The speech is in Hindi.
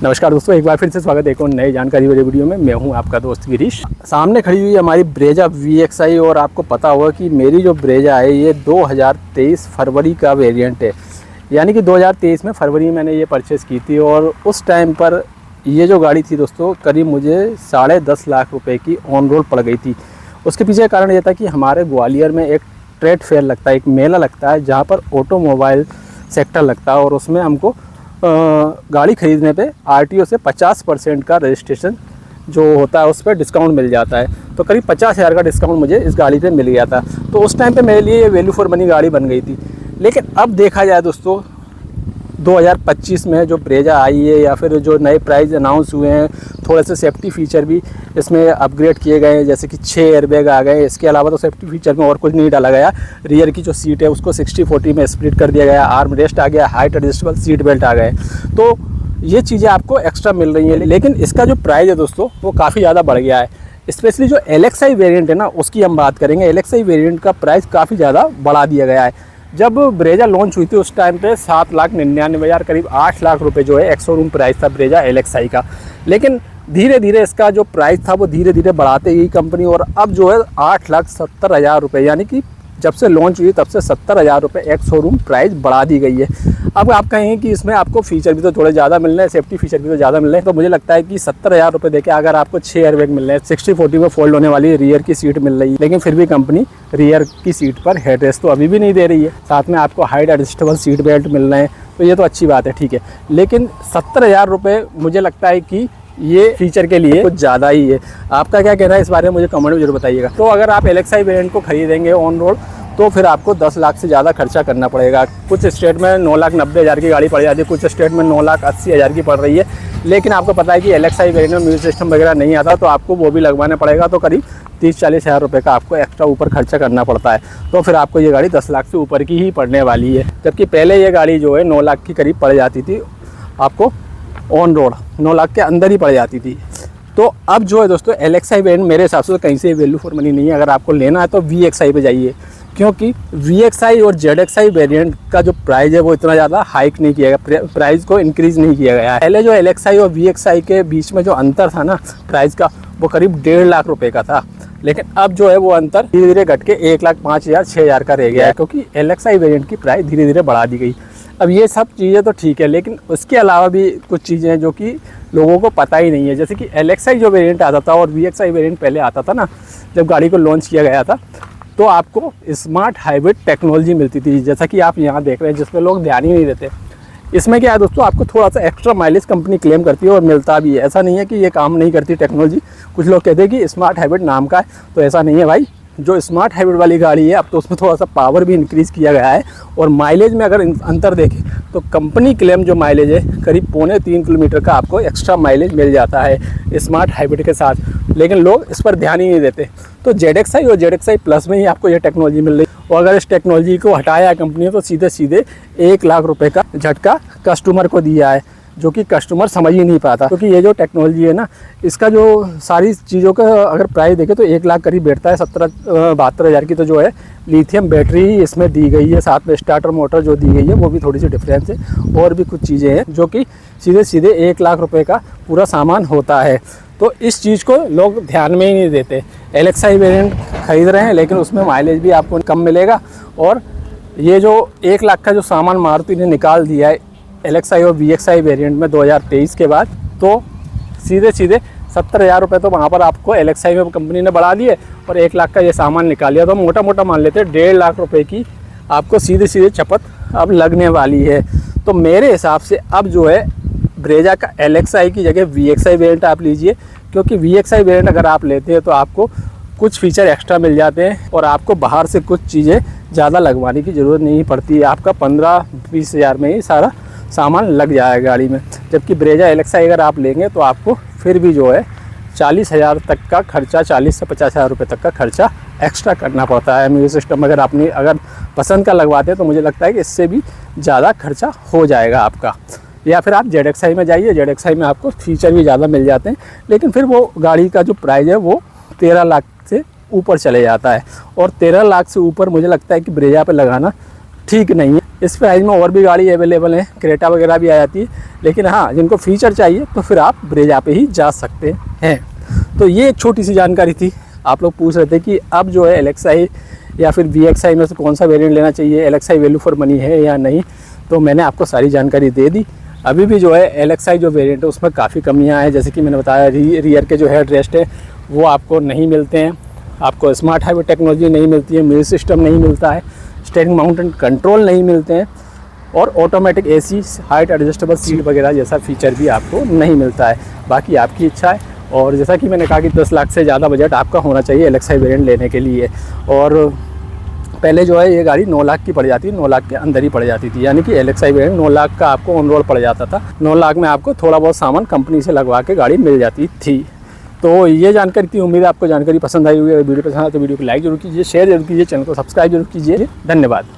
नमस्कार दोस्तों, एक बार फिर से स्वागत है एक और नई जानकारी वाली वीडियो में। मैं हूं आपका दोस्त गिरीश। सामने खड़ी हुई हमारी ब्रेजा VXI और आपको पता होगा कि मेरी जो ब्रेजा है ये 2023 फरवरी का वेरिएंट है, यानी कि 2023 में फरवरी में मैंने ये परचेज़ की थी। और उस टाइम पर ये जो गाड़ी थी दोस्तों करीब मुझे 10.5 लाख रुपये की ऑन रोड पड़ गई थी। उसके पीछे कारण ये था कि हमारे ग्वालियर में एक ट्रेड फेयर लगता है, एक मेला लगता है जहाँ पर ऑटोमोबाइल सेक्टर लगता है और उसमें हमको गाड़ी ख़रीदने पे RTO से 50% का रजिस्ट्रेशन जो होता है उस पर डिस्काउंट मिल जाता है। तो करीब 50,000 का डिस्काउंट मुझे इस गाड़ी पे मिल गया था। तो उस टाइम पे मेरे लिए ये वैल्यू फॉर मनी गाड़ी बन गई थी। लेकिन अब देखा जाए दोस्तों 2025 में जो ब्रेजा आई है या फिर जो नए प्राइस अनाउंस हुए हैं, थोड़े से सेफ्टी फीचर भी इसमें अपग्रेड किए गए हैं, जैसे कि 6 एयरबैग आ गए। इसके अलावा तो सेफ्टी फीचर में और कुछ नहीं डाला गया। रियर की जो सीट है उसको 60-40 में स्प्लिट कर दिया गया, आर्म रेस्ट आ गया, हाइट एडजस्टेबल सीट बेल्ट आ गए। तो ये चीज़ें आपको एक्स्ट्रा मिल रही हैं। लेकिन इसका जो प्राइस है दोस्तों वो काफ़ी ज़्यादा बढ़ गया है। स्पेशली जो LXI वेरिएंट है ना उसकी हम बात करेंगे। LXI वेरिएंट का प्राइस काफ़ी ज़्यादा बढ़ा दिया गया है। जब ब्रेजा लॉन्च हुई थी उस टाइम पे 7,99,000 करीब 8 लाख रुपए जो है एक्स शोरूम प्राइस था ब्रेजा LXI का। लेकिन धीरे धीरे इसका जो प्राइस था वो धीरे धीरे बढ़ाते गई कंपनी और अब जो है 8,70,000 रुपये, यानी कि जब से लॉन्च हुई तब से 70,000 रुपये एक्स शोरूम प्राइस बढ़ा दी गई है। अब आप कहेंगे कि इसमें आपको फीचर भी तो थोड़े ज़्यादा मिल रहे हैं, सेफ्टी फीचर भी तो ज़्यादा मिल रहे हैं। तो मुझे लगता है कि 70,000 रुपये देके अगर आपको 6 एयरबैग मिल रहे हैं, 60-40 में फोल्ड होने वाली रियर की सीट मिल रही है, लेकिन फिर भी कंपनी रियर की सीट पर हेड रेस्ट तो अभी भी नहीं दे रही है। साथ में आपको हाइट एडजस्टेबल सीट बेल्ट मिल रहे हैं, तो ये तो अच्छी बात है, ठीक है। लेकिन 70,000 रुपये मुझे लगता है कि ये फीचर के लिए कुछ ज़्यादा ही है। आपका क्या कहना है इस बारे में मुझे कमेंट में जरूर बताइएगा। तो अगर आप LXI वेरिएंट को खरीदेंगे ऑन रोड तो फिर आपको 10 लाख से ज़्यादा खर्चा करना पड़ेगा। कुछ स्टेट में 9,90,000 की गाड़ी पड़ जाती है, कुछ स्टेट में 9,80,000 की पड़ रही है। लेकिन आपको पता है कि LXI वेरिएंट में म्यूजिक सिस्टम वगैरह नहीं आता, तो आपको वो भी लगवाना पड़ेगा। तो करीब 30-40 हज़ार रुपये का आपको एक्स्ट्रा ऊपर खर्चा करना पड़ता है। तो फिर आपको ये गाड़ी 10 लाख से ऊपर की ही पड़ने वाली है। जबकि पहले ये गाड़ी जो है 9 लाख की करीब पड़ जाती थी आपको ऑन रोड, 9 लाख के अंदर ही पड़ जाती थी। तो अब जो है दोस्तों LXI वेरिएंट मेरे हिसाब से कहीं से वैल्यू फॉर मनी नहीं है। अगर आपको लेना है तो VXI पे जाइए, क्योंकि VXI और ZXI वेरिएंट का जो प्राइस है वो इतना ज़्यादा हाइक नहीं किया गया, प्राइस को इंक्रीज़ नहीं किया गया है। पहले जो LXI और VXI के बीच में जो अंतर था ना प्राइस का, वो करीब 1.5 लाख रुपये का था। लेकिन अब जो है वो अंतर धीरे धीरे घट के 1,05,000 6,000 का रह गया है, क्योंकि LXI वेरिएंट की प्राइस धीरे धीरे बढ़ा दी गई। अब ये सब चीज़ें तो ठीक है, लेकिन उसके अलावा भी कुछ चीज़ें हैं जो कि लोगों को पता ही नहीं है। जैसे कि LXI जो वेरिएंट आता था और VXI वेरिएंट पहले आता था ना, जब गाड़ी को लॉन्च किया गया था, तो आपको स्मार्ट हाइब्रिड टेक्नोलॉजी मिलती थी, जैसा कि आप यहाँ देख रहे हैं, जिसमें लोग ध्यान ही नहीं देते। इसमें क्या है दोस्तों, आपको थोड़ा सा एक्स्ट्रा माइलेज कंपनी क्लेम करती है और मिलता भी है। ऐसा नहीं है कि ये काम नहीं करती टेक्नोलॉजी। कुछ लोग कहते हैं कि स्मार्ट हाइब्रिड नाम का है, तो ऐसा नहीं है भाई। जो स्मार्ट हाइब्रिड वाली गाड़ी है अब तो उसमें थोड़ा सा पावर भी इंक्रीज़ किया गया है। और माइलेज में अगर अंतर देखें तो कंपनी क्लेम जो माइलेज है करीब 2.25 किलोमीटर का आपको एक्स्ट्रा माइलेज मिल जाता है स्मार्ट हाइब्रिड के साथ। लेकिन लोग इस पर ध्यान ही नहीं देते। तो ZXI और ZXI प्लस में ही आपको ये टेक्नोलॉजी मिल रही है। और अगर इस टेक्नोलॉजी को हटाया है कंपनी ने तो सीधे सीधे 1 लाख रुपये का झटका कस्टमर को दिया है, जो कि कस्टमर समझ ही नहीं पाता। क्योंकि ये जो टेक्नोलॉजी है ना, इसका जो सारी चीज़ों का अगर प्राइस देखें तो 1 लाख करीब बैठता है। 72 हज़ार की तो जो है लिथियम बैटरी इसमें दी गई है, साथ में स्टार्टर मोटर जो दी गई है वो भी थोड़ी सी डिफरेंस है। और भी कुछ चीज़ें हैं जो कि सीधे सीधे 1 लाख रुपये का पूरा सामान होता है। तो इस चीज़ को लोग ध्यान में ही नहीं देते। LXI वेरिएंट खरीद रहे हैं लेकिन उसमें माइलेज भी आपको कम मिलेगा। और ये जो 1 लाख का जो सामान मारुति ने निकाल दिया है LXI और VXI वेरिएंट में 2023 के बाद, तो सीधे सीधे 70,000 रुपये तो वहाँ पर आपको LXI में कंपनी ने बढ़ा दिए और 1 लाख का ये सामान निकाल लिया। तो मोटा मोटा मान लेते हैं 1.5 लाख रुपये की आपको सीधे सीधे चपत अब लगने वाली है। तो मेरे हिसाब से अब जो है ब्रेजा का LXI की जगह VXI वेरिएंट आप लीजिए, क्योंककि VXI वेरिएंट अगर आप लेते हैं तो आपको कुछ फीचर एक्स्ट्रा मिल जाते हैं और आपको बाहर से कुछ चीज़ें ज़्यादा लगवाने की ज़रूरत नहीं पड़ती है। आपका 15-20 हज़ार में ही सारा सामान लग जाएगा गाड़ी में। जबकि ब्रेजा LXI अगर आप लेंगे तो आपको फिर भी जो है 40,000 तक का खर्चा, 40 से 50,000 रुपये तक का खर्चा एक्स्ट्रा करना पड़ता है। म्यूजिक सिस्टम अगर पसंद का लगवाते हैं तो मुझे लगता है कि इससे भी ज़्यादा खर्चा हो जाएगा आपका। या फिर आप ZXI में जाइए, ZXI में आपको फीचर भी ज़्यादा मिल जाते हैं, लेकिन फिर वो गाड़ी का जो प्राइस है वो 13 लाख से ऊपर चले जाता है। और 13 लाख से ऊपर मुझे लगता है कि ब्रेजा पे लगाना ठीक नहीं है। इस प्राइस में और भी गाड़ी अवेलेबल है, क्रेटा वगैरह भी आ जाती है, लेकिन हाँ जिनको फीचर चाहिए तो फिर आप ब्रेजा पे ही जा सकते हैं। तो ये एक छोटी सी जानकारी थी। आप लोग पूछ रहे थे कि अब जो है LXi या फिर VXi में से कौन सा वेरिएंट लेना चाहिए, LXi वैल्यू फॉर मनी है या नहीं, तो मैंने आपको सारी जानकारी दे दी। अभी भी जो है LXi जो वेरिएंट है उसमें काफ़ी कमियां हैं, जैसे कि मैंने बताया रियर के जो हेड रेस्ट है वो आपको नहीं मिलते हैं, आपको स्मार्ट हाईवे टेक्नोलॉजी नहीं मिलती है, म्यूजिक सिस्टम नहीं मिलता है, स्टीयरिंग माउंटेन कंट्रोल नहीं मिलते हैं, और automatic AC, height adjustable seat वगैरह जैसा फीचर भी आपको नहीं मिलता है। बाकी आपकी इच्छा है, और जैसा कि मैंने कहा कि 10 लाख से ज़्यादा बजट आपका होना चाहिए LXi वेरिएंट लेने के लिए। और पहले जो है ये गाड़ी 9 लाख की पड़ जाती है, 9 लाख के अंदर ही पड़ जाती थी, यानी कि LXi वेरिएंट 9 लाख का आपको ऑन रोड पड़ जाता था। 9 लाख में आपको थोड़ा बहुत सामान कंपनी से लगवा के गाड़ी मिल जाती थी। तो ये जानकारी थी, उम्मीद है आपको जानकारी पसंद आई होगी। अगर वीडियो पसंद आए तो वीडियो को लाइक जरूर कीजिए, शेयर जरूर कीजिए, चैनल को सब्सक्राइब जरूर कीजिए। धन्यवाद।